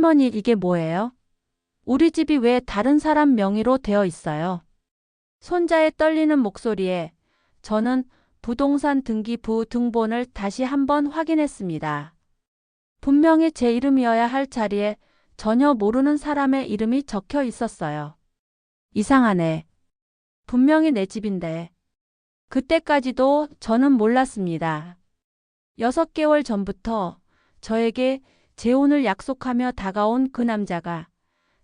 할머니, 이게 뭐예요? 우리 집이 왜 다른 사람 명의로 되어 있어요? 손자의 떨리는 목소리에 저는 부동산 등기부 등본을 다시 한번 확인했습니다. 분명히 제 이름이어야 할 자리에 전혀 모르는 사람의 이름이 적혀 있었어요. 이상하네. 분명히 내 집인데. 그때까지도 저는 몰랐습니다. 6개월 전부터 저에게 재혼을 약속하며 다가온 그 남자가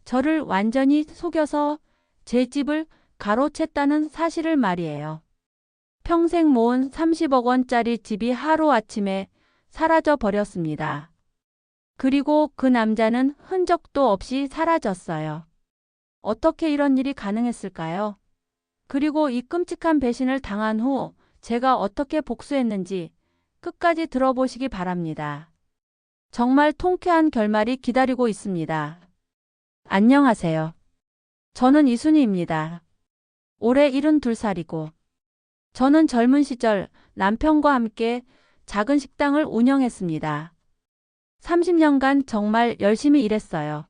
저를 완전히 속여서 제 집을 가로챘다는 사실을 말이에요. 평생 모은 30억 원짜리 집이 하루아침에 사라져 버렸습니다. 그리고 그 남자는 흔적도 없이 사라졌어요. 어떻게 이런 일이 가능했을까요? 그리고 이 끔찍한 배신을 당한 후 제가 어떻게 복수했는지 끝까지 들어보시기 바랍니다. 정말 통쾌한 결말이 기다리고 있습니다. 안녕하세요. 저는 이순희입니다. 올해 72살이고 저는 젊은 시절 남편과 함께 작은 식당을 운영했습니다. 30년간 정말 열심히 일했어요.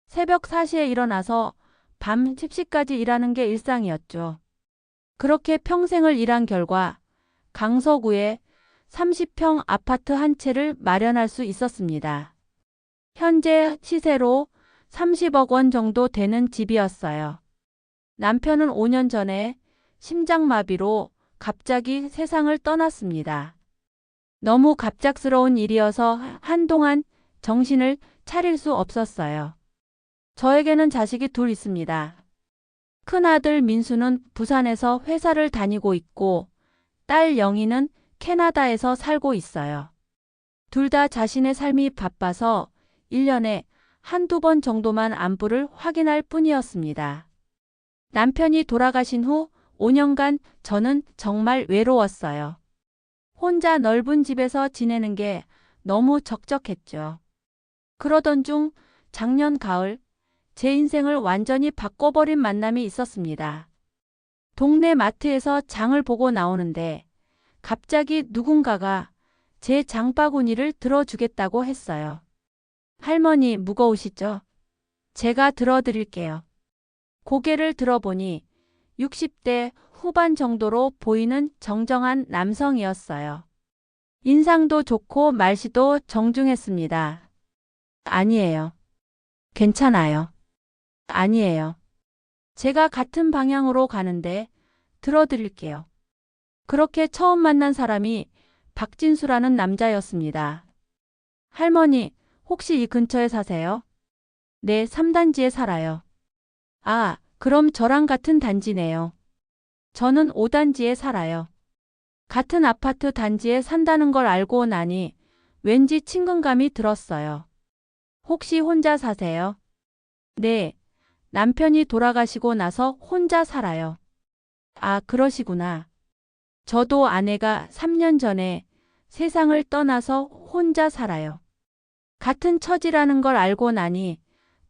새벽 4시에 일어나서 밤 10시까지 일하는 게 일상이었죠. 그렇게 평생을 일한 결과 강서구에 30평 아파트 한 채를 마련할 수 있었습니다. 현재 시세로 30억 원 정도 되는 집이었어요. 남편은 5년 전에 심장마비로 갑자기 세상을 떠났습니다. 너무 갑작스러운 일이어서 한동안 정신을 차릴 수 없었어요. 저에게는 자식이 둘 있습니다. 큰아들 민수는 부산에서 회사를 다니고 있고 딸 영희는 캐나다에서 살고 있어요. 둘 다 자신의 삶이 바빠서 1년에 한두 번 정도만 안부를 확인할 뿐이었습니다. 남편이 돌아가신 후 5년간 저는 정말 외로웠어요. 혼자 넓은 집에서 지내는 게 너무 적적했죠. 그러던 중 작년 가을 제 인생을 완전히 바꿔버린 만남이 있었습니다. 동네 마트에서 장을 보고 나오는데 갑자기 누군가가 제 장바구니를 들어주겠다고 했어요. 할머니, 무거우시죠? 제가 들어드릴게요. 고개를 들어보니 60대 후반 정도로 보이는 정정한 남성이었어요. 인상도 좋고 말씨도 정중했습니다. 아니에요. 괜찮아요. 아니에요. 제가 같은 방향으로 가는데 들어드릴게요. 그렇게 처음 만난 사람이 박진수라는 남자였습니다. 할머니, 혹시 이 근처에 사세요? 네, 3단지에 살아요. 아, 그럼 저랑 같은 단지네요. 저는 5단지에 살아요. 같은 아파트 단지에 산다는 걸 알고 나니 왠지 친근감이 들었어요. 혹시 혼자 사세요? 네, 남편이 돌아가시고 나서 혼자 살아요. 아, 그러시구나. 저도 아내가 3년 전에 세상을 떠나서 혼자 살아요. 같은 처지라는 걸 알고 나니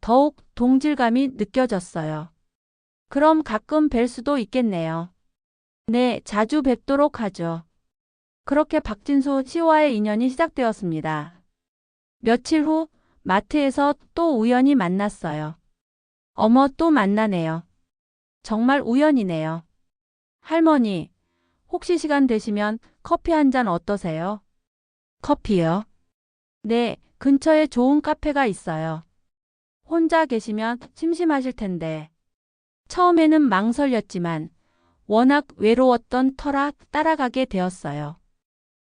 더욱 동질감이 느껴졌어요. 그럼 가끔 뵐 수도 있겠네요. 네, 자주 뵙도록 하죠. 그렇게 박진수 씨와의 인연이 시작되었습니다. 며칠 후 마트에서 또 우연히 만났어요. 어머, 또 만나네요. 정말 우연이네요. 할머니, 혹시 시간 되시면 커피 한 잔 어떠세요? 커피요? 네, 근처에 좋은 카페가 있어요. 혼자 계시면 심심하실 텐데. 처음에는 망설였지만 워낙 외로웠던 터라 따라가게 되었어요.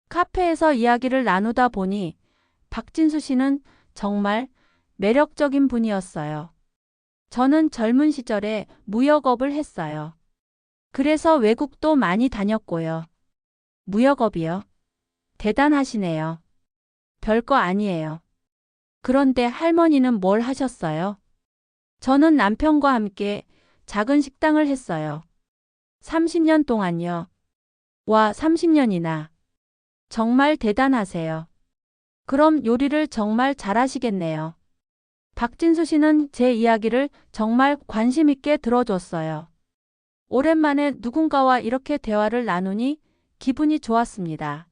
카페에서 이야기를 나누다 보니 박진수 씨는 정말 매력적인 분이었어요. 저는 젊은 시절에 무역업을 했어요. 그래서 외국도 많이 다녔고요. 무역업이요? 대단하시네요. 별거 아니에요. 그런데 할머니는 뭘 하셨어요? 저는 남편과 함께 작은 식당을 했어요. 30년 동안요. 와, 30년이나. 정말 대단하세요. 그럼 요리를 정말 잘하시겠네요. 박진수 씨는 제 이야기를 정말 관심 있게 들어줬어요. 오랜만에 누군가와 이렇게 대화를 나누니 기분이 좋았습니다.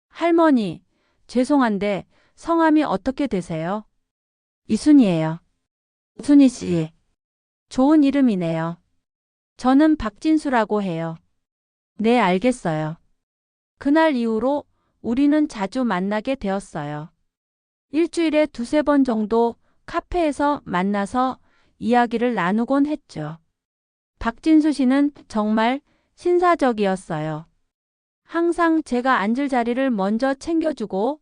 할머니, 죄송한데 성함이 어떻게 되세요? 이순이에요. 순이 씨. 좋은 이름이네요. 저는 박진수라고 해요. 네, 알겠어요. 그날 이후로 우리는 자주 만나게 되었어요. 일주일에 두세 번 정도 카페에서 만나서 이야기를 나누곤 했죠. 박진수 씨는 정말 신사적이었어요. 항상 제가 앉을 자리를 먼저 챙겨주고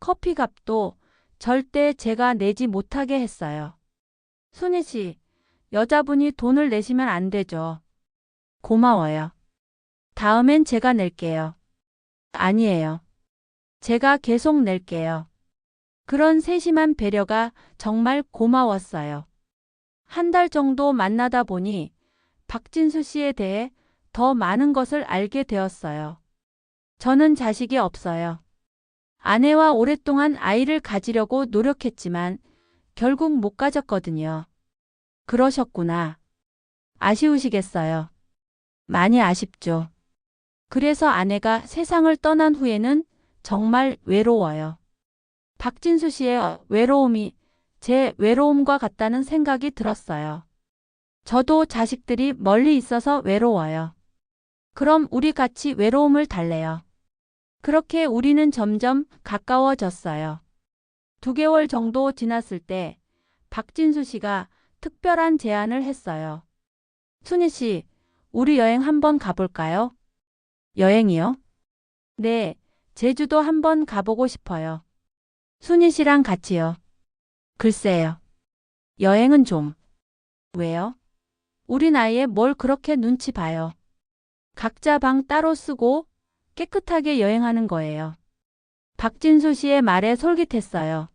커피 값도 절대 제가 내지 못하게 했어요. 순희 씨, 여자분이 돈을 내시면 안 되죠. 고마워요. 다음엔 제가 낼게요. 아니에요. 제가 계속 낼게요. 그런 세심한 배려가 정말 고마웠어요. 한 달 정도 만나다 보니 박진수 씨에 대해 더 많은 것을 알게 되었어요. 저는 자식이 없어요. 아내와 오랫동안 아이를 가지려고 노력했지만 결국 못 가졌거든요. 그러셨구나. 아쉬우시겠어요. 많이 아쉽죠. 그래서 아내가 세상을 떠난 후에는 정말 외로워요. 박진수 씨의 외로움이 제 외로움과 같다는 생각이 들었어요. 저도 자식들이 멀리 있어서 외로워요. 그럼 우리 같이 외로움을 달래요. 그렇게 우리는 점점 가까워졌어요. 2개월 정도 지났을 때 박진수 씨가 특별한 제안을 했어요. 순희 씨, 우리 여행 한번 가볼까요? 여행이요? 네, 제주도 한번 가보고 싶어요. 순희 씨랑 같이요. 글쎄요. 여행은 좀. 왜요? 우리 나이에 뭘 그렇게 눈치 봐요. 각자 방 따로 쓰고 깨끗하게 여행하는 거예요. 박진수 씨의 말에 솔깃했어요.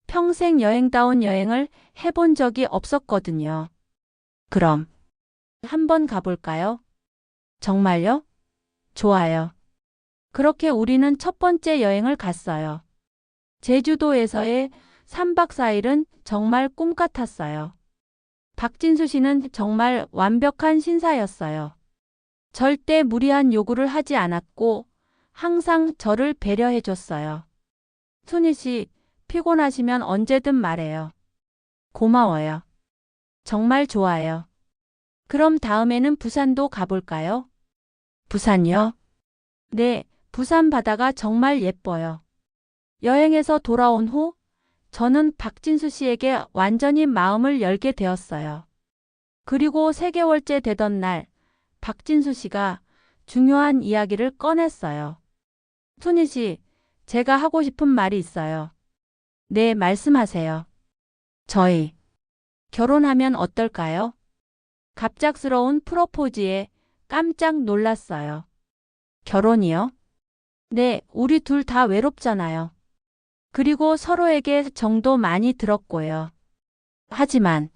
평생 여행다운 여행을 해본 적이 없었거든요. 그럼 한번 가볼까요? 정말요? 좋아요. 그렇게 우리는 첫 번째 여행을 갔어요. 제주도에서의 3박 4일은 정말 꿈 같았어요. 박진수 씨는 정말 완벽한 신사였어요. 절대 무리한 요구를 하지 않았고 항상 저를 배려해 줬어요. 순희 씨, 피곤하시면 언제든 말해요. 고마워요. 정말 좋아요. 그럼 다음에는 부산도 가볼까요? 부산요? 네, 부산 바다가 정말 예뻐요. 여행에서 돌아온 후 저는 박진수 씨에게 완전히 마음을 열게 되었어요. 그리고 3개월째 되던 날 박진수 씨가 중요한 이야기를 꺼냈어요. 순희 씨, 제가 하고 싶은 말이 있어요. 네, 말씀하세요. 저희 결혼하면 어떨까요? 갑작스러운 프로포즈에 깜짝 놀랐어요. 결혼이요? 네, 우리 둘 다 외롭잖아요. 그리고 서로에게 정도 많이 들었고요. 하지만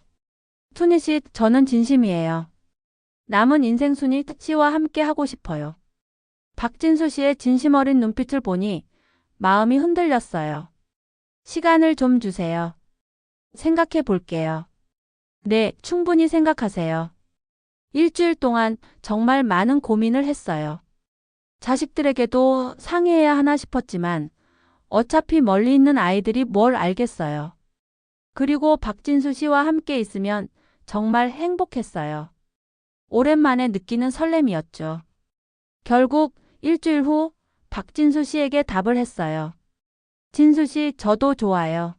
순희 씨, 저는 진심이에요. 남은 인생 순희 씨와 함께 하고 싶어요. 박진수 씨의 진심 어린 눈빛을 보니 마음이 흔들렸어요. 시간을 좀 주세요. 생각해 볼게요. 네, 충분히 생각하세요. 일주일 동안 정말 많은 고민을 했어요. 자식들에게도 상의해야 하나 싶었지만 어차피 멀리 있는 아이들이 뭘 알겠어요. 그리고 박진수 씨와 함께 있으면 정말 행복했어요. 오랜만에 느끼는 설렘이었죠. 결국 일주일 후 박진수 씨에게 답을 했어요. 진수 씨, 저도 좋아요.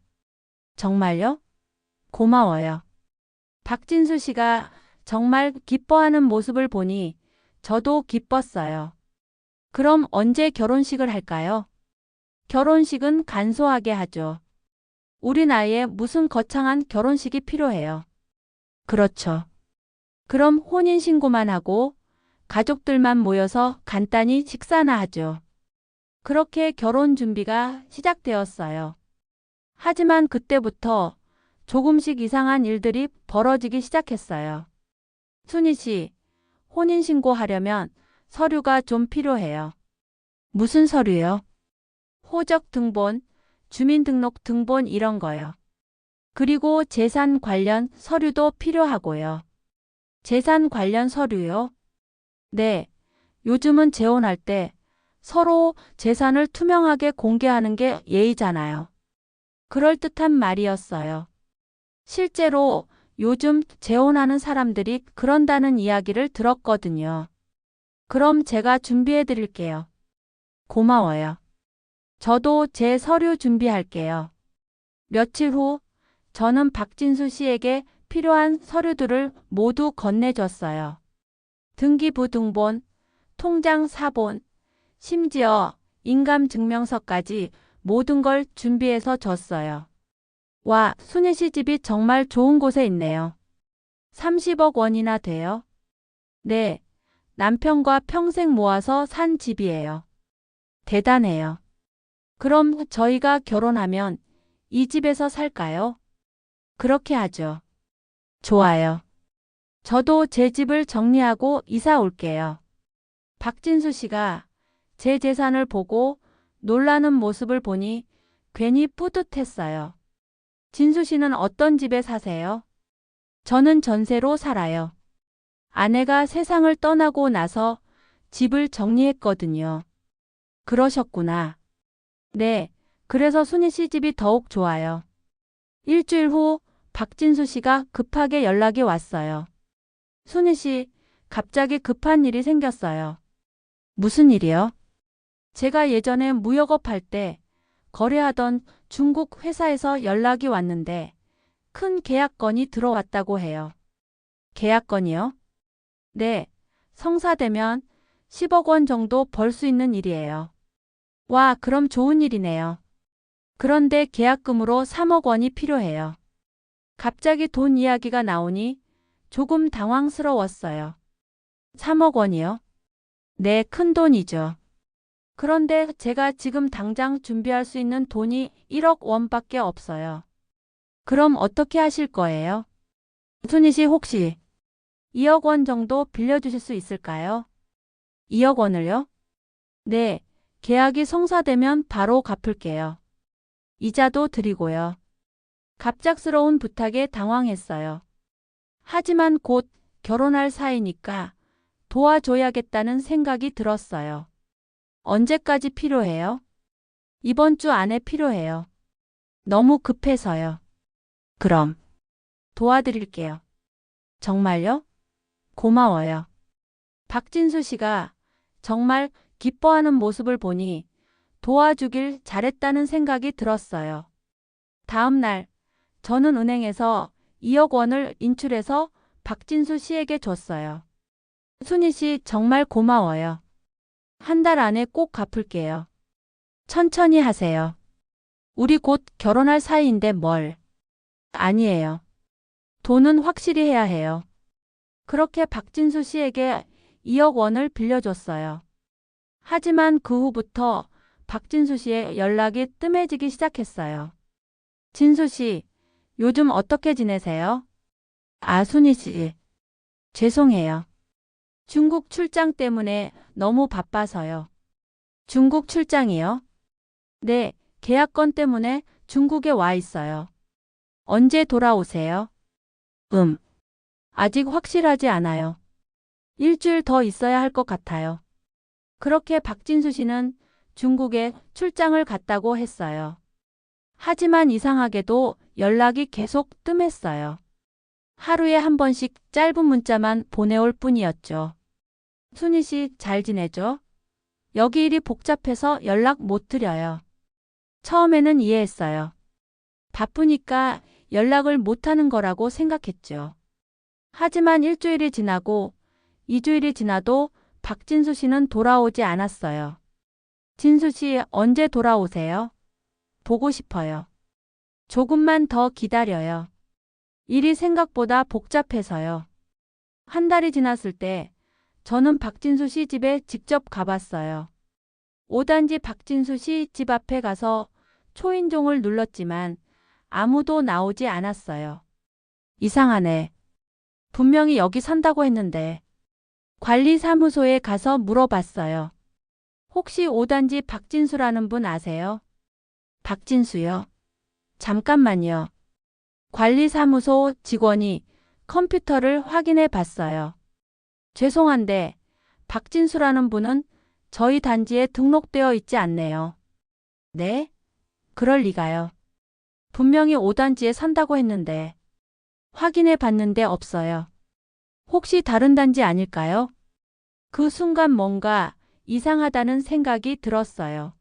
정말요? 고마워요. 박진수 씨가 정말 기뻐하는 모습을 보니 저도 기뻤어요. 그럼 언제 결혼식을 할까요? 결혼식은 간소하게 하죠. 우리 나이에 무슨 거창한 결혼식이 필요해요. 그렇죠. 그럼 혼인신고만 하고 가족들만 모여서 간단히 식사나 하죠. 그렇게 결혼 준비가 시작되었어요. 하지만 그때부터 조금씩 이상한 일들이 벌어지기 시작했어요. 순희 씨, 혼인신고하려면 서류가 좀 필요해요. 무슨 서류요? 호적 등본, 주민등록 등본 이런 거요. 그리고 재산 관련 서류도 필요하고요. 재산 관련 서류요? 네, 요즘은 재혼할 때 서로 재산을 투명하게 공개하는 게 예의잖아요. 그럴듯한 말이었어요. 실제로 요즘 재혼하는 사람들이 그런다는 이야기를 들었거든요. 그럼 제가 준비해 드릴게요. 고마워요. 저도 제 서류 준비할게요. 며칠 후 저는 박진수 씨에게 필요한 서류들을 모두 건네줬어요. 등기부등본, 통장 사본, 심지어 인감증명서까지 모든 걸 준비해서 줬어요. 와, 순희 씨 집이 정말 좋은 곳에 있네요. 30억 원이나 돼요? 네, 남편과 평생 모아서 산 집이에요. 대단해요. 그럼 저희가 결혼하면 이 집에서 살까요? 그렇게 하죠. 좋아요. 저도 제 집을 정리하고 이사 올게요. 박진수 씨가 제 재산을 보고 놀라는 모습을 보니 괜히 뿌듯했어요. 진수 씨는 어떤 집에 사세요? 저는 전세로 살아요. 아내가 세상을 떠나고 나서 집을 정리했거든요. 그러셨구나. 네, 그래서 순희 씨 집이 더욱 좋아요. 일주일 후 박진수 씨가 급하게 연락이 왔어요. 순희 씨, 갑자기 급한 일이 생겼어요. 무슨 일이요? 제가 예전에 무역업 할 때 거래하던 중국 회사에서 연락이 왔는데 큰 계약건이 들어왔다고 해요. 계약건이요? 네, 성사되면 10억 원 정도 벌 수 있는 일이에요. 와, 그럼 좋은 일이네요. 그런데 계약금으로 3억 원이 필요해요. 갑자기 돈 이야기가 나오니 조금 당황스러웠어요. 3억 원이요? 네, 큰 돈이죠. 그런데 제가 지금 당장 준비할 수 있는 돈이 1억 원밖에 없어요. 그럼 어떻게 하실 거예요? 순희 씨 혹시 2억 원 정도 빌려주실 수 있을까요? 2억 원을요? 네, 계약이 성사되면 바로 갚을게요. 이자도 드리고요. 갑작스러운 부탁에 당황했어요. 하지만 곧 결혼할 사이니까 도와줘야겠다는 생각이 들었어요. 언제까지 필요해요? 이번 주 안에 필요해요. 너무 급해서요. 그럼 도와드릴게요. 정말요? 고마워요. 박진수 씨가 정말 기뻐하는 모습을 보니 도와주길 잘했다는 생각이 들었어요. 다음 날 저는 은행에서 2억 원을 인출해서 박진수 씨에게 줬어요. 순희 씨 정말 고마워요. 한 달 안에 꼭 갚을게요. 천천히 하세요. 우리 곧 결혼할 사이인데 뭘. 아니에요. 돈은 확실히 해야 해요. 그렇게 박진수 씨에게 2억 원을 빌려줬어요. 하지만 그 후부터 박진수 씨의 연락이 뜸해지기 시작했어요. 진수 씨, 요즘 어떻게 지내세요? 아, 순희 씨. 죄송해요. 중국 출장 때문에 너무 바빠서요. 중국 출장이요? 네, 계약건 때문에 중국에 와 있어요. 언제 돌아오세요? 아직 확실하지 않아요. 일주일 더 있어야 할 것 같아요. 그렇게 박진수 씨는 중국에 출장을 갔다고 했어요. 하지만 이상하게도 연락이 계속 뜸했어요. 하루에 한 번씩 짧은 문자만 보내올 뿐이었죠. 순희 씨 잘 지내죠? 여기 일이 복잡해서 연락 못 드려요. 처음에는 이해했어요. 바쁘니까 연락을 못하는 거라고 생각했죠. 하지만 일주일이 지나고 2주일이 지나도 박진수 씨는 돌아오지 않았어요. 진수 씨 언제 돌아오세요? 보고 싶어요. 조금만 더 기다려요. 일이 생각보다 복잡해서요. 한 달이 지났을 때 저는 박진수 씨 집에 직접 가봤어요. 5단지 박진수 씨 집 앞에 가서 초인종을 눌렀지만 아무도 나오지 않았어요. 이상하네. 분명히 여기 산다고 했는데. 관리사무소에 가서 물어봤어요. 혹시 5단지 박진수라는 분 아세요? 박진수요? 잠깐만요. 관리사무소 직원이 컴퓨터를 확인해 봤어요. 죄송한데 박진수라는 분은 저희 단지에 등록되어 있지 않네요. 네? 그럴 리가요. 분명히 5단지에 산다고 했는데 확인해 봤는데 없어요. 혹시 다른 단지 아닐까요? 그 순간 뭔가 이상하다는 생각이 들었어요.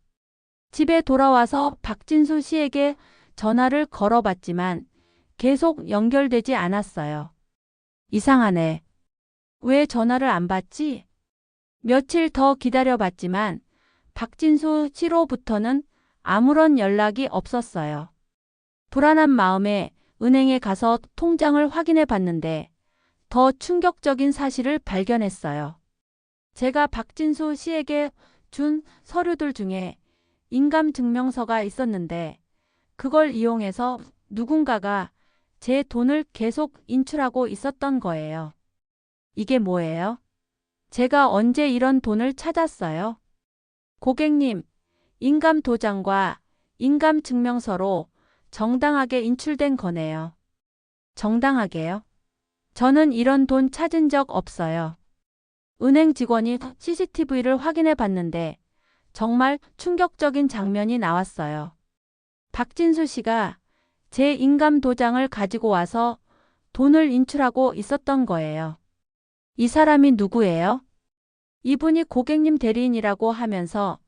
집에 돌아와서 박진수 씨에게 전화를 걸어봤지만 계속 연결되지 않았어요. 이상하네. 왜 전화를 안 받지? 며칠 더 기다려봤지만 박진수 씨로부터는 아무런 연락이 없었어요. 불안한 마음에 은행에 가서 통장을 확인해 봤는데 더 충격적인 사실을 발견했어요. 제가 박진수 씨에게 준 서류들 중에 인감증명서가 있었는데 그걸 이용해서 누군가가 제 돈을 계속 인출하고 있었던 거예요. 이게 뭐예요? 제가 언제 이런 돈을 찾았어요? 고객님, 인감도장과 인감증명서로 정당하게 인출된 거네요. 정당하게요? 저는 이런 돈 찾은 적 없어요. 은행 직원이 CCTV를 확인해 봤는데 정말 충격적인 장면이 나왔어요. 박진수 씨가 제 인감도장을 가지고 와서 돈을 인출하고 있었던 거예요. 이 사람이 누구예요? 이분이 고객님 대리인이라고 하면서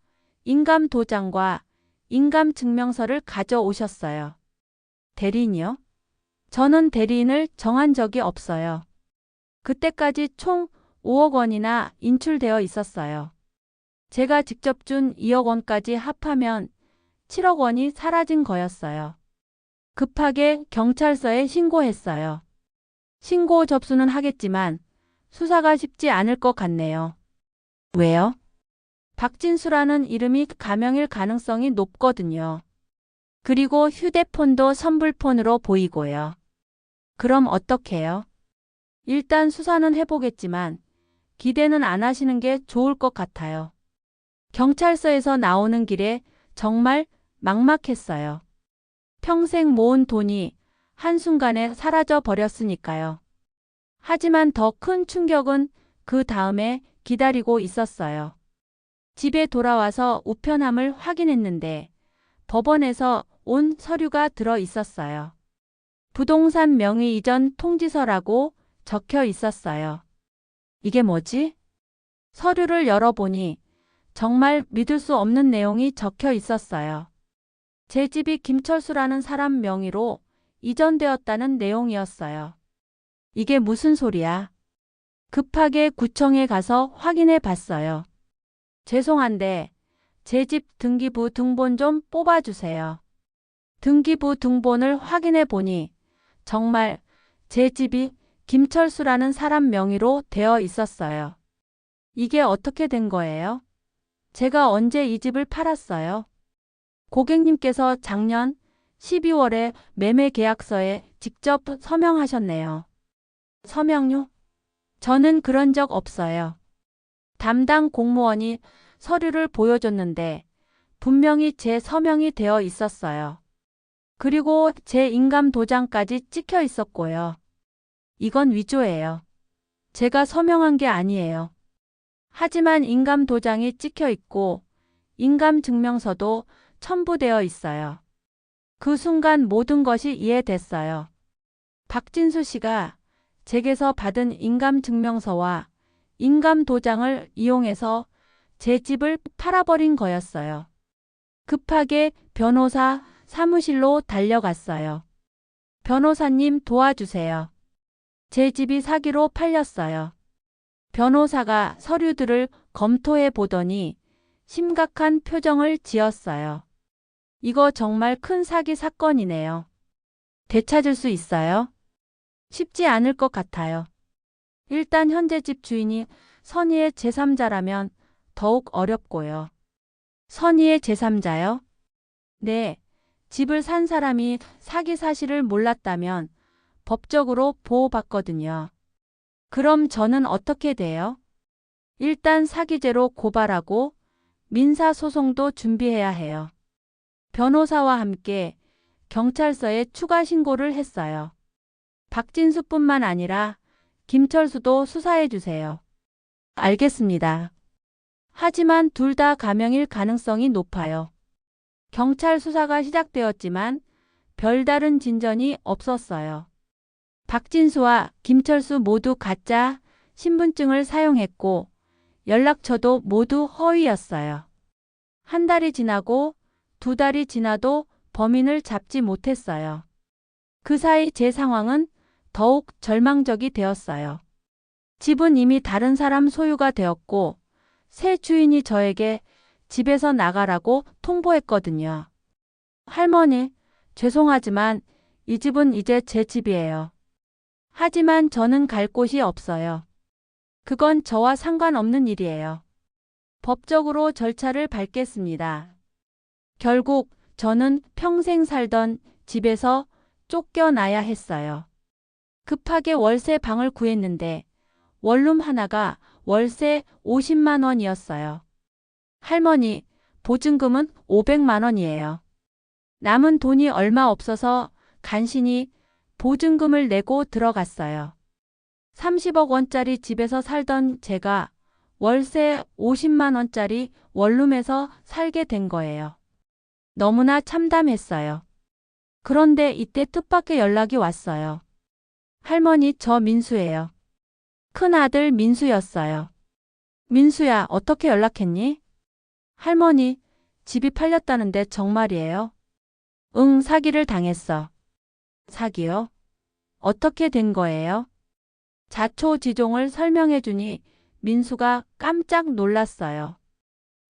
인감도장과 인감증명서를 가져오셨어요. 대리인이요? 저는 대리인을 정한 적이 없어요. 그때까지 총 5억 원이나 인출되어 있었어요. 제가 직접 준 2억 원까지 합하면 7억 원이 사라진 거였어요. 급하게 경찰서에 신고했어요. 신고 접수는 하겠지만 수사가 쉽지 않을 것 같네요. 왜요? 박진수라는 이름이 가명일 가능성이 높거든요. 그리고 휴대폰도 선불폰으로 보이고요. 그럼 어떡해요? 일단 수사는 해보겠지만 기대는 안 하시는 게 좋을 것 같아요. 경찰서에서 나오는 길에 정말 막막했어요. 평생 모은 돈이 한순간에 사라져 버렸으니까요. 하지만 더 큰 충격은 그 다음에 기다리고 있었어요. 집에 돌아와서 우편함을 확인했는데 법원에서 온 서류가 들어 있었어요. 부동산 명의 이전 통지서라고 적혀 있었어요. 이게 뭐지? 서류를 열어보니 정말 믿을 수 없는 내용이 적혀 있었어요. 제 집이 김철수라는 사람 명의로 이전되었다는 내용이었어요. 이게 무슨 소리야? 급하게 구청에 가서 확인해 봤어요. 죄송한데 제 집 등기부 등본 좀 뽑아주세요. 등기부 등본을 확인해 보니 정말 제 집이 김철수라는 사람 명의로 되어 있었어요. 이게 어떻게 된 거예요? 제가 언제 이 집을 팔았어요? 고객님께서 작년 12월에 매매 계약서에 직접 서명하셨네요. 서명요? 저는 그런 적 없어요. 담당 공무원이 서류를 보여줬는데 분명히 제 서명이 되어 있었어요. 그리고 제 인감 도장까지 찍혀 있었고요. 이건 위조예요. 제가 서명한 게 아니에요. 하지만 인감 도장이 찍혀 있고 인감 증명서도 첨부되어 있어요. 그 순간 모든 것이 이해됐어요. 박진수 씨가 제게서 받은 인감 증명서와 인감 도장을 이용해서 제 집을 팔아버린 거였어요. 급하게 변호사 사무실로 달려갔어요. 변호사님 도와주세요. 제 집이 사기로 팔렸어요. 변호사가 서류들을 검토해 보더니 심각한 표정을 지었어요. 이거 정말 큰 사기 사건이네요. 되찾을 수 있어요? 쉽지 않을 것 같아요. 일단 현재 집 주인이 선의의 제3자라면 더욱 어렵고요. 선의의 제3자요? 네, 집을 산 사람이 사기 사실을 몰랐다면 법적으로 보호받거든요. 그럼 저는 어떻게 돼요? 일단 사기죄로 고발하고 민사소송도 준비해야 해요. 변호사와 함께 경찰서에 추가 신고를 했어요. 박진수뿐만 아니라 김철수도 수사해 주세요. 알겠습니다. 하지만 둘 다 가명일 가능성이 높아요. 경찰 수사가 시작되었지만 별다른 진전이 없었어요. 박진수와 김철수 모두 가짜 신분증을 사용했고 연락처도 모두 허위였어요. 한 달이 지나고 두 달이 지나도 범인을 잡지 못했어요. 그 사이 제 상황은 더욱 절망적이 되었어요. 집은 이미 다른 사람 소유가 되었고 새 주인이 저에게 집에서 나가라고 통보했거든요. 할머니, 죄송하지만 이 집은 이제 제 집이에요. 하지만 저는 갈 곳이 없어요. 그건 저와 상관없는 일이에요. 법적으로 절차를 밟겠습니다. 결국 저는 평생 살던 집에서 쫓겨나야 했어요. 급하게 월세 방을 구했는데 원룸 하나가 월세 50만 원이었어요. 할머니, 보증금은 500만 원이에요. 남은 돈이 얼마 없어서 간신히 보증금을 내고 들어갔어요. 30억 원짜리 집에서 살던 제가 월세 50만 원짜리 원룸에서 살게 된 거예요. 너무나 참담했어요. 그런데 이때 뜻밖의 연락이 왔어요. 할머니, 저 민수예요. 큰아들 민수였어요. 민수야, 어떻게 연락했니? 할머니, 집이 팔렸다는데 정말이에요? 응, 사기를 당했어. 사기요? 어떻게 된 거예요? 자초지종을 설명해 주니 민수가 깜짝 놀랐어요.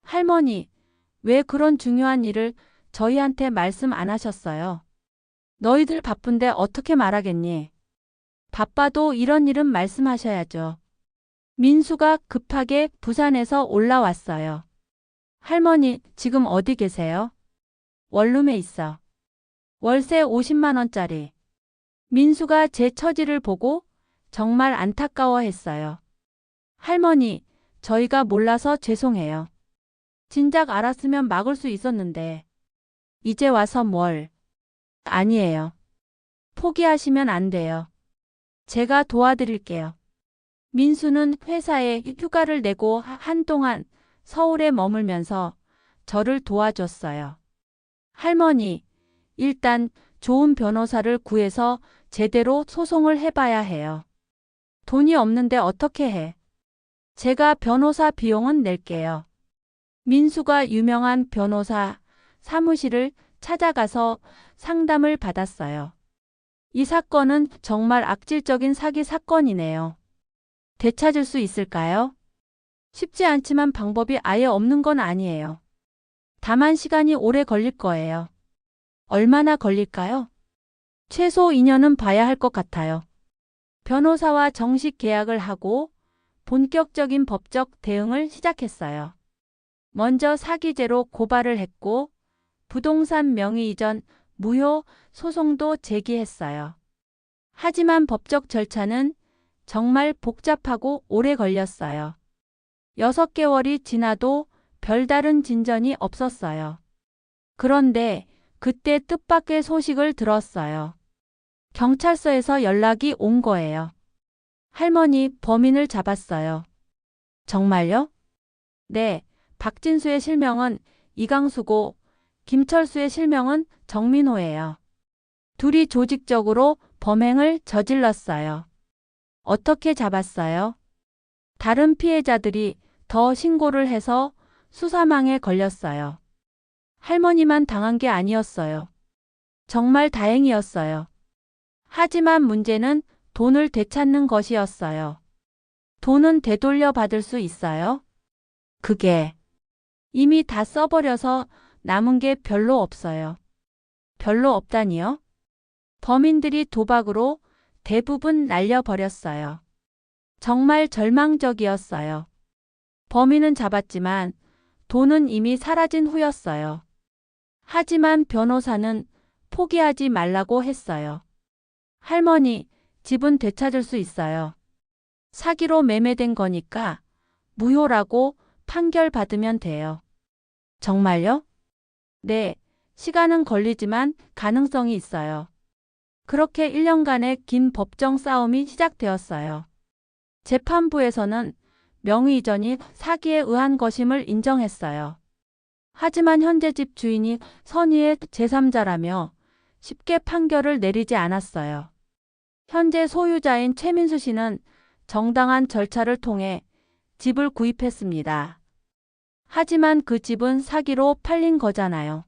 할머니, 왜 그런 중요한 일을 저희한테 말씀 안 하셨어요? 너희들 바쁜데 어떻게 말하겠니? 바빠도 이런 일은 말씀하셔야죠. 민수가 급하게 부산에서 올라왔어요. 할머니, 지금 어디 계세요? 원룸에 있어. 월세 50만 원짜리. 민수가 제 처지를 보고 정말 안타까워했어요. 할머니, 저희가 몰라서 죄송해요. 진작 알았으면 막을 수 있었는데. 이제 와서 뭘? 아니에요. 포기하시면 안 돼요. 제가 도와드릴게요. 민수는 회사에 휴가를 내고 한동안 서울에 머물면서 저를 도와줬어요. 할머니, 일단 좋은 변호사를 구해서 제대로 소송을 해봐야 해요. 돈이 없는데 어떻게 해? 제가 변호사 비용은 낼게요. 민수가 유명한 변호사 사무실을 찾아가서 상담을 받았어요. 이 사건은 정말 악질적인 사기 사건이네요. 되찾을 수 있을까요? 쉽지 않지만 방법이 아예 없는 건 아니에요. 다만 시간이 오래 걸릴 거예요. 얼마나 걸릴까요? 최소 2년은 봐야 할 것 같아요. 변호사와 정식 계약을 하고 본격적인 법적 대응을 시작했어요. 먼저 사기죄로 고발을 했고 부동산 명의 이전 무효 소송도 제기했어요. 하지만 법적 절차는 정말 복잡하고 오래 걸렸어요. 6개월이 지나도 별다른 진전이 없었어요. 그런데 그때 뜻밖의 소식을 들었어요. 경찰서에서 연락이 온 거예요. 할머니, 범인을 잡았어요. 정말요? 네, 박진수의 실명은 이강수고 김철수의 실명은 정민호예요. 둘이 조직적으로 범행을 저질렀어요. 어떻게 잡았어요? 다른 피해자들이 더 신고를 해서 수사망에 걸렸어요. 할머니만 당한 게 아니었어요. 정말 다행이었어요. 하지만 문제는 돈을 되찾는 것이었어요. 돈은 되돌려 받을 수 있어요? 그게 이미 다 써버려서 남은 게 별로 없어요. 별로 없다니요? 범인들이 도박으로 대부분 날려버렸어요. 정말 절망적이었어요. 범인은 잡았지만 돈은 이미 사라진 후였어요. 하지만 변호사는 포기하지 말라고 했어요. 할머니, 집은 되찾을 수 있어요. 사기로 매매된 거니까 무효라고 판결받으면 돼요. 정말요? 네, 시간은 걸리지만 가능성이 있어요. 그렇게 1년간의 긴 법정 싸움이 시작되었어요. 재판부에서는 명의 이전이 사기에 의한 것임을 인정했어요. 하지만 현재 집 주인이 선의의 제3자라며 쉽게 판결을 내리지 않았어요. 현재 소유자인 최민수 씨는 정당한 절차를 통해 집을 구입했습니다. 하지만 그 집은 사기로 팔린 거잖아요.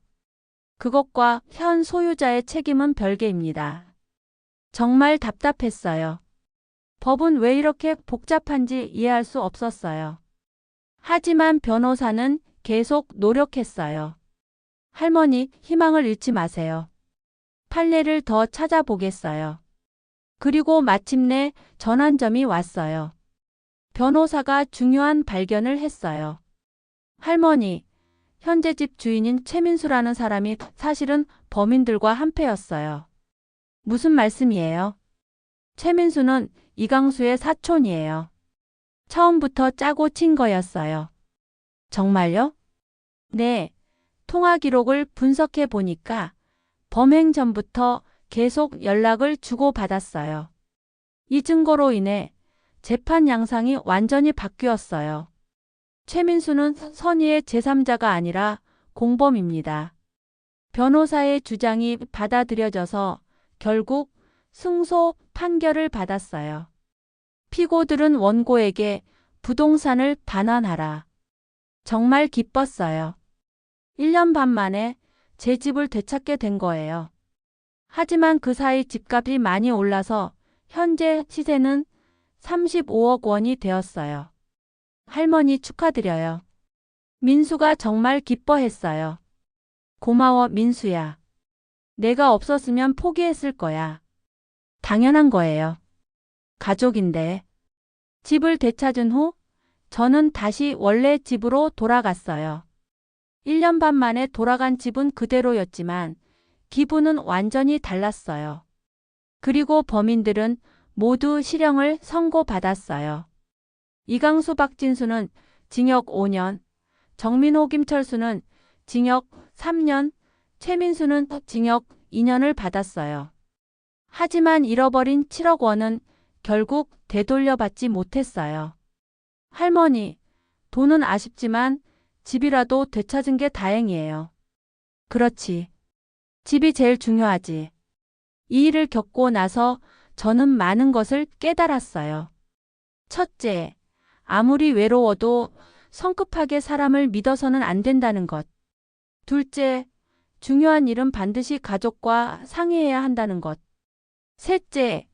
그것과 현 소유자의 책임은 별개입니다. 정말 답답했어요. 법은 왜 이렇게 복잡한지 이해할 수 없었어요. 하지만 변호사는 계속 노력했어요. 할머니, 희망을 잃지 마세요. 판례를 더 찾아보겠어요. 그리고 마침내 전환점이 왔어요. 변호사가 중요한 발견을 했어요. 할머니, 현재 집 주인인 최민수라는 사람이 사실은 범인들과 한패였어요. 무슨 말씀이에요? 최민수는 이강수의 사촌이에요. 처음부터 짜고 친 거였어요. 정말요? 네. 통화 기록을 분석해 보니까 범행 전부터 계속 연락을 주고받았어요. 이 증거로 인해 재판 양상이 완전히 바뀌었어요. 최민수는 선의의 제3자가 아니라 공범입니다. 변호사의 주장이 받아들여져서 결국 승소 판결을 받았어요. 피고들은 원고에게 부동산을 반환하라. 정말 기뻤어요. 1년 반 만에 제 집을 되찾게 된 거예요. 하지만 그 사이 집값이 많이 올라서 현재 시세는 35억 원이 되었어요. 할머니 축하드려요. 민수가 정말 기뻐했어요. 고마워, 민수야. 내가 없었으면 포기했을 거야. 당연한 거예요. 가족인데. 집을 되찾은 후 저는 다시 원래 집으로 돌아갔어요. 1년 반 만에 돌아간 집은 그대로였지만 기분은 완전히 달랐어요. 그리고 범인들은 모두 실형을 선고받았어요. 이강수 박진수는 징역 5년, 정민호 김철수는 징역 3년, 최민수는 징역 2년을 받았어요. 하지만 잃어버린 7억 원은 결국 되돌려받지 못했어요. 할머니, 돈은 아쉽지만 집이라도 되찾은 게 다행이에요. 그렇지. 집이 제일 중요하지. 이 일을 겪고 나서 저는 많은 것을 깨달았어요. 첫째, 아무리 외로워도 성급하게 사람을 믿어서는 안 된다는 것. 둘째, 중요한 일은 반드시 가족과 상의해야 한다는 것. 셋째,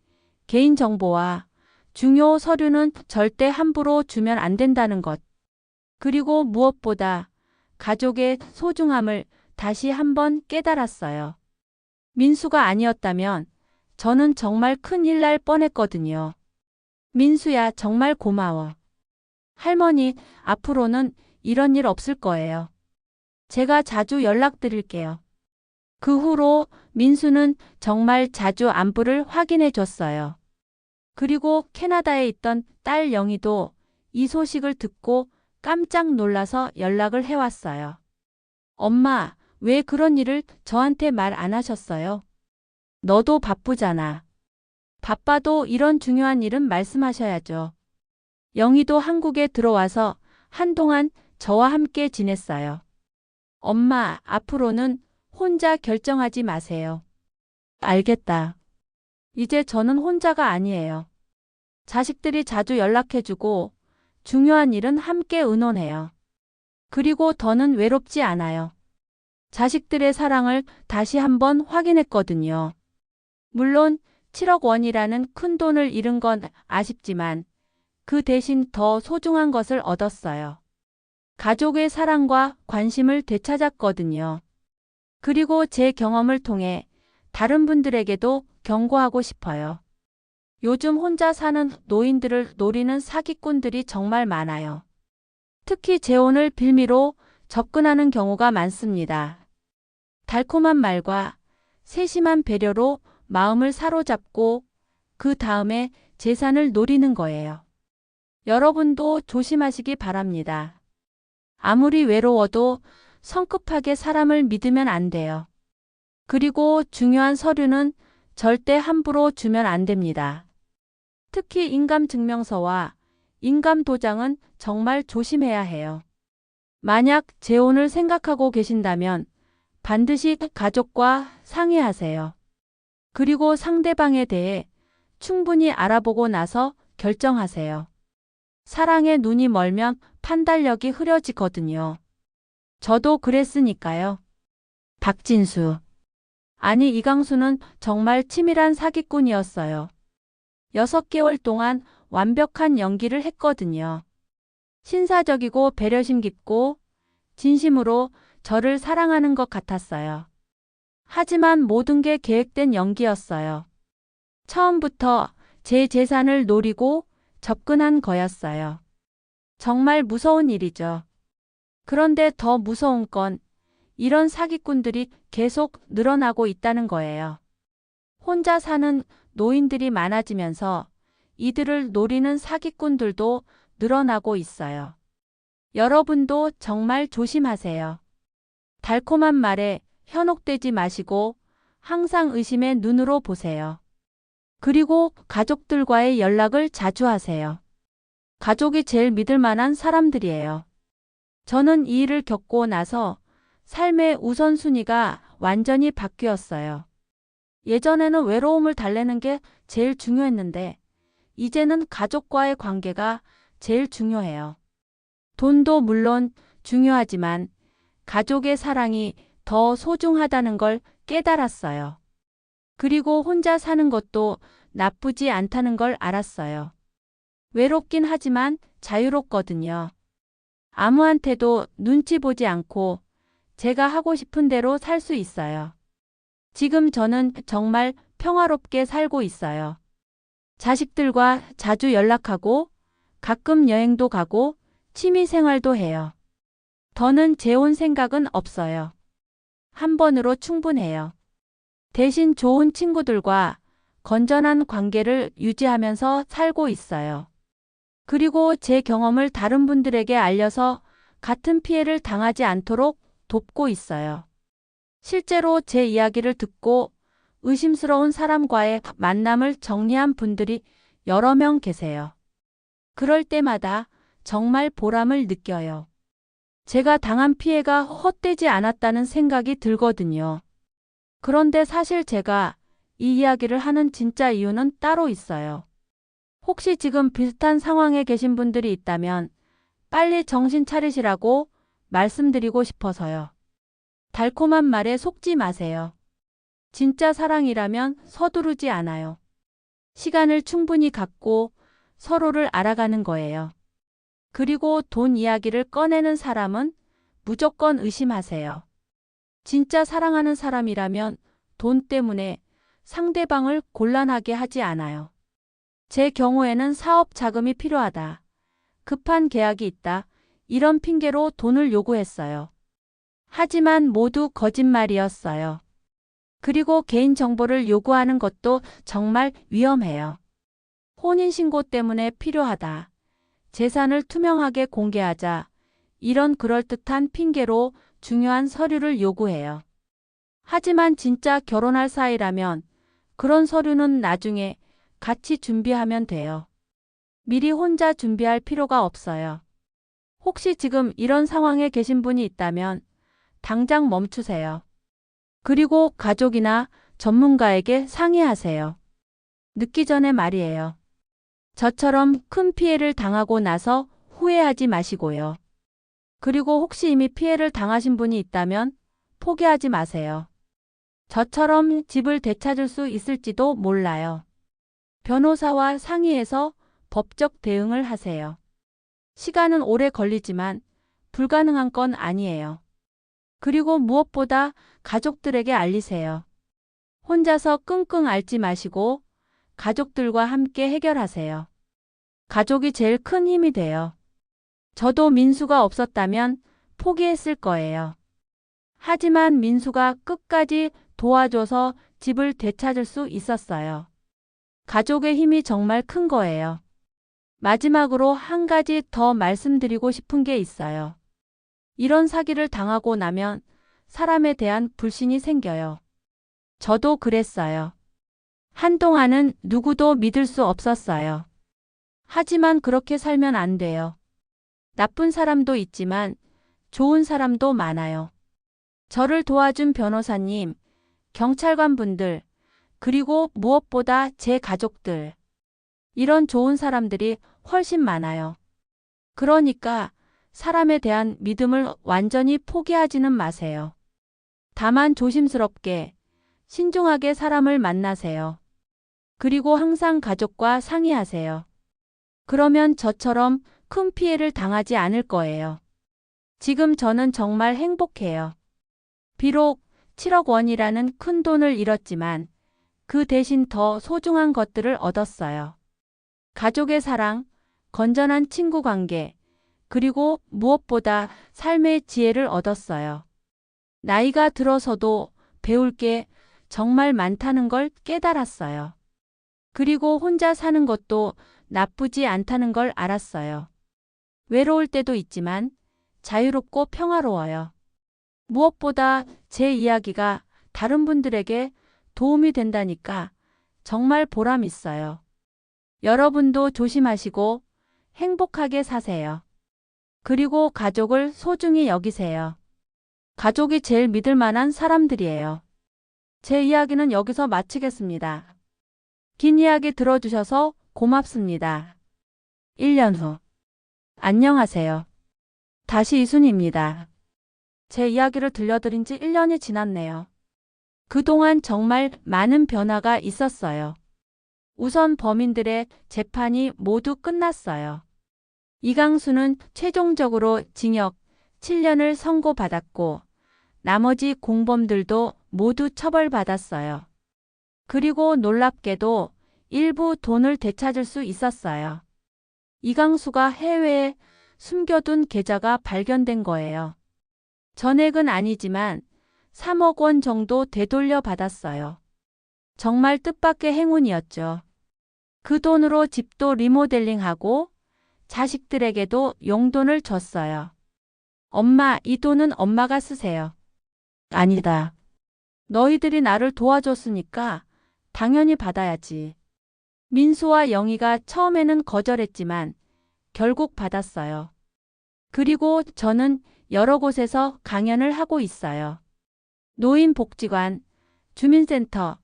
개인정보와 중요 서류는 절대 함부로 주면 안 된다는 것. 그리고 무엇보다 가족의 소중함을 다시 한번 깨달았어요. 민수가 아니었다면 저는 정말 큰일 날 뻔했거든요. 민수야, 정말 고마워. 할머니, 앞으로는 이런 일 없을 거예요. 제가 자주 연락드릴게요. 그 후로 민수는 정말 자주 안부를 확인해 줬어요. 그리고 캐나다에 있던 딸 영희도 이 소식을 듣고 깜짝 놀라서 연락을 해왔어요. 엄마, 왜 그런 일을 저한테 말 안 하셨어요? 너도 바쁘잖아. 바빠도 이런 중요한 일은 말씀하셔야죠. 영희도 한국에 들어와서 한동안 저와 함께 지냈어요. 엄마, 앞으로는 혼자 결정하지 마세요. 알겠다. 이제 저는 혼자가 아니에요. 자식들이 자주 연락해주고 중요한 일은 함께 의논해요. 그리고 더는 외롭지 않아요. 자식들의 사랑을 다시 한번 확인했거든요. 물론 7억 원이라는 큰 돈을 잃은 건 아쉽지만 그 대신 더 소중한 것을 얻었어요. 가족의 사랑과 관심을 되찾았거든요. 그리고 제 경험을 통해 다른 분들에게도 경고하고 싶어요. 요즘 혼자 사는 노인들을 노리는 사기꾼들이 정말 많아요. 특히 재혼을 빌미로 접근하는 경우가 많습니다. 달콤한 말과 세심한 배려로 마음을 사로잡고 그 다음에 재산을 노리는 거예요. 여러분도 조심하시기 바랍니다. 아무리 외로워도 성급하게 사람을 믿으면 안 돼요. 그리고 중요한 서류는 절대 함부로 주면 안 됩니다. 특히 인감증명서와 인감도장은 정말 조심해야 해요. 만약 재혼을 생각하고 계신다면 반드시 가족과 상의하세요. 그리고 상대방에 대해 충분히 알아보고 나서 결정하세요. 사랑에 눈이 멀면 판단력이 흐려지거든요. 저도 그랬으니까요. 박진수. 아니, 이강수는 정말 치밀한 사기꾼이었어요. 6개월 동안 완벽한 연기를 했거든요. 신사적이고 배려심 깊고 진심으로 저를 사랑하는 것 같았어요. 하지만 모든 게 계획된 연기였어요. 처음부터 제 재산을 노리고 접근한 거였어요. 정말 무서운 일이죠. 그런데 더 무서운 건 이런 사기꾼들이 계속 늘어나고 있다는 거예요. 혼자 사는 노인들이 많아지면서 이들을 노리는 사기꾼들도 늘어나고 있어요. 여러분도 정말 조심하세요. 달콤한 말에 현혹되지 마시고 항상 의심의 눈으로 보세요. 그리고 가족들과의 연락을 자주 하세요. 가족이 제일 믿을 만한 사람들이에요. 저는 이 일을 겪고 나서 삶의 우선순위가 완전히 바뀌었어요. 예전에는 외로움을 달래는 게 제일 중요했는데 이제는 가족과의 관계가 제일 중요해요. 돈도 물론 중요하지만 가족의 사랑이 더 소중하다는 걸 깨달았어요. 그리고 혼자 사는 것도 나쁘지 않다는 걸 알았어요. 외롭긴 하지만 자유롭거든요. 아무한테도 눈치 보지 않고 제가 하고 싶은 대로 살 수 있어요. 지금 저는 정말 평화롭게 살고 있어요. 자식들과 자주 연락하고 가끔 여행도 가고 취미 생활도 해요. 더는 재혼 생각은 없어요. 한 번으로 충분해요. 대신 좋은 친구들과 건전한 관계를 유지하면서 살고 있어요. 그리고 제 경험을 다른 분들에게 알려서 같은 피해를 당하지 않도록 돕고 있어요. 실제로 제 이야기를 듣고 의심스러운 사람과의 만남을 정리한 분들이 여러 명 계세요. 그럴 때마다 정말 보람을 느껴요. 제가 당한 피해가 헛되지 않았다는 생각이 들거든요. 그런데 사실 제가 이 이야기를 하는 진짜 이유는 따로 있어요. 혹시 지금 비슷한 상황에 계신 분들이 있다면 빨리 정신 차리시라고 말씀드리고 싶어서요. 달콤한 말에 속지 마세요. 진짜 사랑이라면 서두르지 않아요. 시간을 충분히 갖고 서로를 알아가는 거예요. 그리고 돈 이야기를 꺼내는 사람은 무조건 의심하세요. 진짜 사랑하는 사람이라면 돈 때문에 상대방을 곤란하게 하지 않아요. 제 경우에는 사업 자금이 필요하다. 급한 계약이 있다. 이런 핑계로 돈을 요구했어요. 하지만 모두 거짓말이었어요. 그리고 개인정보를 요구하는 것도 정말 위험해요. 혼인신고 때문에 필요하다. 재산을 투명하게 공개하자. 이런 그럴듯한 핑계로 중요한 서류를 요구해요. 하지만 진짜 결혼할 사이라면 그런 서류는 나중에 같이 준비하면 돼요. 미리 혼자 준비할 필요가 없어요. 혹시 지금 이런 상황에 계신 분이 있다면 당장 멈추세요. 그리고 가족이나 전문가에게 상의하세요. 늦기 전에 말이에요. 저처럼 큰 피해를 당하고 나서 후회하지 마시고요. 그리고 혹시 이미 피해를 당하신 분이 있다면 포기하지 마세요. 저처럼 집을 되찾을 수 있을지도 몰라요. 변호사와 상의해서 법적 대응을 하세요. 시간은 오래 걸리지만 불가능한 건 아니에요. 그리고 무엇보다 가족들에게 알리세요. 혼자서 끙끙 앓지 마시고 가족들과 함께 해결하세요. 가족이 제일 큰 힘이 돼요. 저도 민수가 없었다면 포기했을 거예요. 하지만 민수가 끝까지 도와줘서 집을 되찾을 수 있었어요. 가족의 힘이 정말 큰 거예요. 마지막으로 한 가지 더 말씀드리고 싶은 게 있어요. 이런 사기를 당하고 나면 사람에 대한 불신이 생겨요. 저도 그랬어요. 한동안은 누구도 믿을 수 없었어요. 하지만 그렇게 살면 안 돼요. 나쁜 사람도 있지만 좋은 사람도 많아요. 저를 도와준 변호사님, 경찰관 분들, 그리고 무엇보다 제 가족들. 이런 좋은 사람들이 훨씬 많아요. 그러니까 사람에 대한 믿음을 완전히 포기하지는 마세요. 다만 조심스럽게, 신중하게 사람을 만나세요. 그리고 항상 가족과 상의하세요. 그러면 저처럼 큰 피해를 당하지 않을 거예요. 지금 저는 정말 행복해요. 비록 7억 원이라는 큰 돈을 잃었지만 그 대신 더 소중한 것들을 얻었어요. 가족의 사랑, 건전한 친구 관계, 그리고 무엇보다 삶의 지혜를 얻었어요. 나이가 들어서도 배울 게 정말 많다는 걸 깨달았어요. 그리고 혼자 사는 것도 나쁘지 않다는 걸 알았어요. 외로울 때도 있지만 자유롭고 평화로워요. 무엇보다 제 이야기가 다른 분들에게 도움이 된다니까 정말 보람 있어요. 여러분도 조심하시고 행복하게 사세요. 그리고 가족을 소중히 여기세요. 가족이 제일 믿을 만한 사람들이에요. 제 이야기는 여기서 마치겠습니다. 긴 이야기 들어주셔서 고맙습니다. 1년 후. 안녕하세요. 다시 이순희입니다. 제 이야기를 들려드린 지 1년이 지났네요. 그동안 정말 많은 변화가 있었어요. 우선 범인들의 재판이 모두 끝났어요. 이강수는 최종적으로 징역 7년을 선고받았고 나머지 공범들도 모두 처벌받았어요. 그리고 놀랍게도 일부 돈을 되찾을 수 있었어요. 이강수가 해외에 숨겨둔 계좌가 발견된 거예요. 전액은 아니지만 3억 원 정도 되돌려 받았어요. 정말 뜻밖의 행운이었죠. 그 돈으로 집도 리모델링하고 자식들에게도 용돈을 줬어요. 엄마, 이 돈은 엄마가 쓰세요. 아니다. 너희들이 나를 도와줬으니까 당연히 받아야지. 민수와 영희가 처음에는 거절했지만 결국 받았어요. 그리고 저는 여러 곳에서 강연을 하고 있어요. 노인복지관, 주민센터,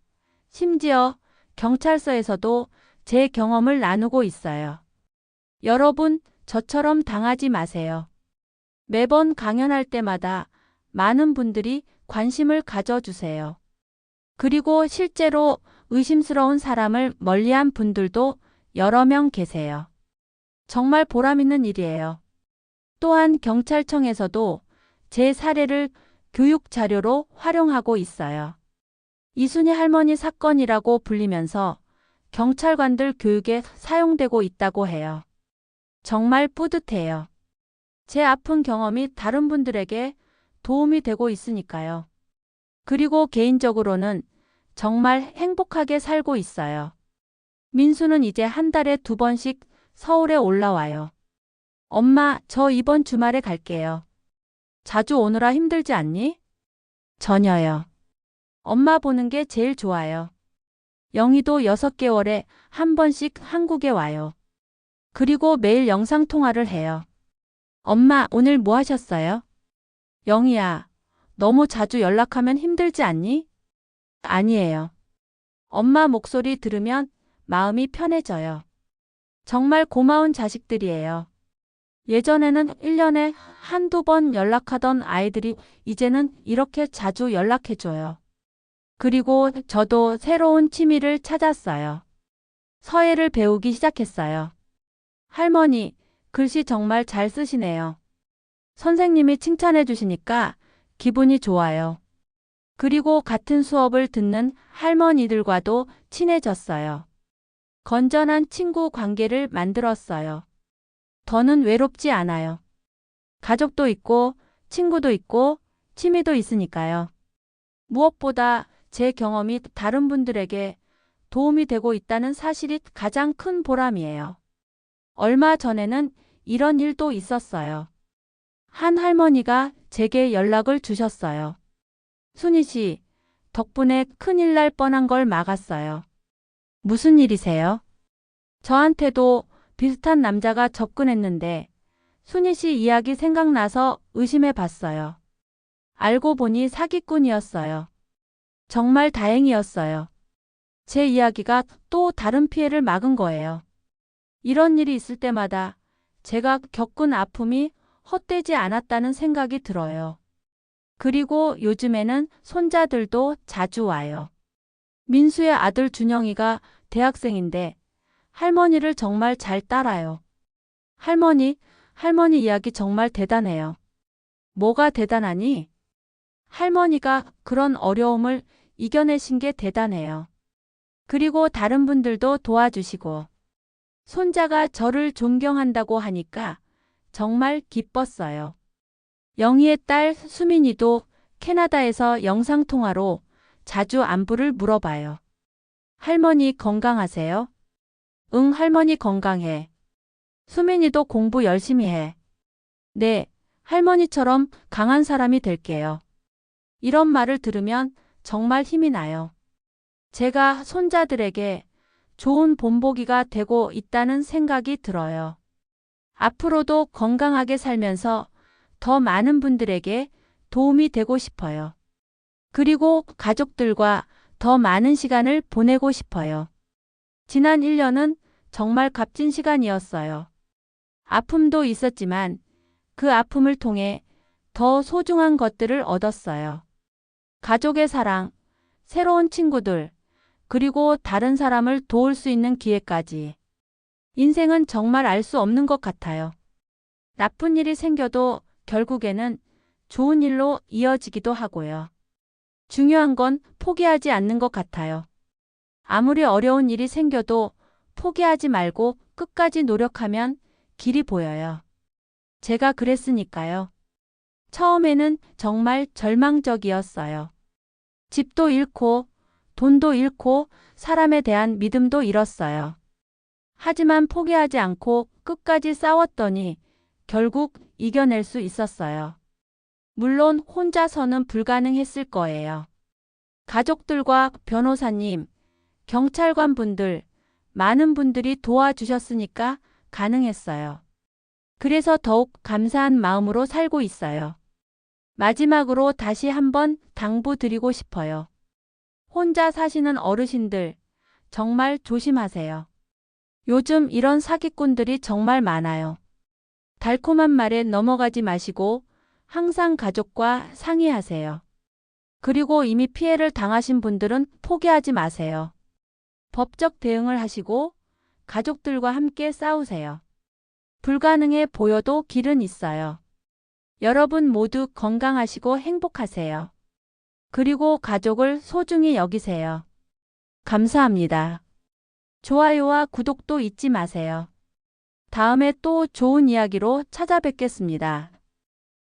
심지어 경찰서에서도 제 경험을 나누고 있어요. 여러분, 저처럼 당하지 마세요. 매번 강연할 때마다 많은 분들이 관심을 가져주세요. 그리고 실제로 의심스러운 사람을 멀리한 분들도 여러 명 계세요. 정말 보람있는 일이에요. 또한 경찰청에서도 제 사례를 교육 자료로 활용하고 있어요. 이순희 할머니 사건이라고 불리면서 경찰관들 교육에 사용되고 있다고 해요. 정말 뿌듯해요. 제 아픈 경험이 다른 분들에게 도움이 되고 있으니까요. 그리고 개인적으로는 정말 행복하게 살고 있어요. 민수는 이제 한 달에 2번씩 서울에 올라와요. 엄마, 저 이번 주말에 갈게요. 자주 오느라 힘들지 않니? 전혀요. 엄마 보는 게 제일 좋아요. 영희도 6개월에 한 번씩 한국에 와요. 그리고 매일 영상통화를 해요. 엄마, 오늘 뭐 하셨어요? 영희야, 너무 자주 연락하면 힘들지 않니? 아니에요. 엄마 목소리 들으면 마음이 편해져요. 정말 고마운 자식들이에요. 예전에는 1년에 한두 번 연락하던 아이들이 이제는 이렇게 자주 연락해줘요. 그리고 저도 새로운 취미를 찾았어요. 서예를 배우기 시작했어요. 할머니, 글씨 정말 잘 쓰시네요. 선생님이 칭찬해 주시니까 기분이 좋아요. 그리고 같은 수업을 듣는 할머니들과도 친해졌어요. 건전한 친구 관계를 만들었어요. 더는 외롭지 않아요. 가족도 있고, 친구도 있고, 취미도 있으니까요. 무엇보다 제 경험이 다른 분들에게 도움이 되고 있다는 사실이 가장 큰 보람이에요. 얼마 전에는 이런 일도 있었어요. 한 할머니가 제게 연락을 주셨어요. 순희 씨, 덕분에 큰일 날 뻔한 걸 막았어요. 무슨 일이세요? 저한테도 비슷한 남자가 접근했는데 순희 씨 이야기 생각나서 의심해 봤어요. 알고 보니 사기꾼이었어요. 정말 다행이었어요. 제 이야기가 또 다른 피해를 막은 거예요. 이런 일이 있을 때마다 제가 겪은 아픔이 헛되지 않았다는 생각이 들어요. 그리고 요즘에는 손자들도 자주 와요. 민수의 아들 준영이가 대학생인데 할머니를 정말 잘 따라요. 할머니 이야기 정말 대단해요. 뭐가 대단하니? 할머니가 그런 어려움을 이겨내신 게 대단해요. 그리고 다른 분들도 도와주시고, 손자가 저를 존경한다고 하니까 정말 기뻤어요. 영희의 딸 수민이도 캐나다에서 영상통화로 자주 안부를 물어봐요. 할머니 건강하세요? 응, 할머니 건강해. 수민이도 공부 열심히 해. 네, 할머니처럼 강한 사람이 될게요. 이런 말을 들으면 정말 힘이 나요. 제가 손자들에게 좋은 본보기가 되고 있다는 생각이 들어요. 앞으로도 건강하게 살면서 더 많은 분들에게 도움이 되고 싶어요. 그리고 가족들과 더 많은 시간을 보내고 싶어요. 지난 1년은 정말 값진 시간이었어요. 아픔도 있었지만 그 아픔을 통해 더 소중한 것들을 얻었어요. 가족의 사랑, 새로운 친구들, 그리고 다른 사람을 도울 수 있는 기회까지. 인생은 정말 알 수 없는 것 같아요. 나쁜 일이 생겨도 결국에는 좋은 일로 이어지기도 하고요. 중요한 건 포기하지 않는 것 같아요. 아무리 어려운 일이 생겨도 포기하지 말고 끝까지 노력하면 길이 보여요. 제가 그랬으니까요. 처음에는 정말 절망적이었어요. 집도 잃고 돈도 잃고 사람에 대한 믿음도 잃었어요. 하지만 포기하지 않고 끝까지 싸웠더니 결국 이겨낼 수 있었어요. 물론 혼자서는 불가능했을 거예요. 가족들과 변호사님, 경찰관 분들, 많은 분들이 도와주셨으니까 가능했어요. 그래서 더욱 감사한 마음으로 살고 있어요. 마지막으로 다시 한번 당부드리고 싶어요. 혼자 사시는 어르신들, 정말 조심하세요. 요즘 이런 사기꾼들이 정말 많아요. 달콤한 말에 넘어가지 마시고 항상 가족과 상의하세요. 그리고 이미 피해를 당하신 분들은 포기하지 마세요. 법적 대응을 하시고 가족들과 함께 싸우세요. 불가능해 보여도 길은 있어요. 여러분 모두 건강하시고 행복하세요. 그리고 가족을 소중히 여기세요. 감사합니다. 좋아요와 구독도 잊지 마세요. 다음에 또 좋은 이야기로 찾아뵙겠습니다.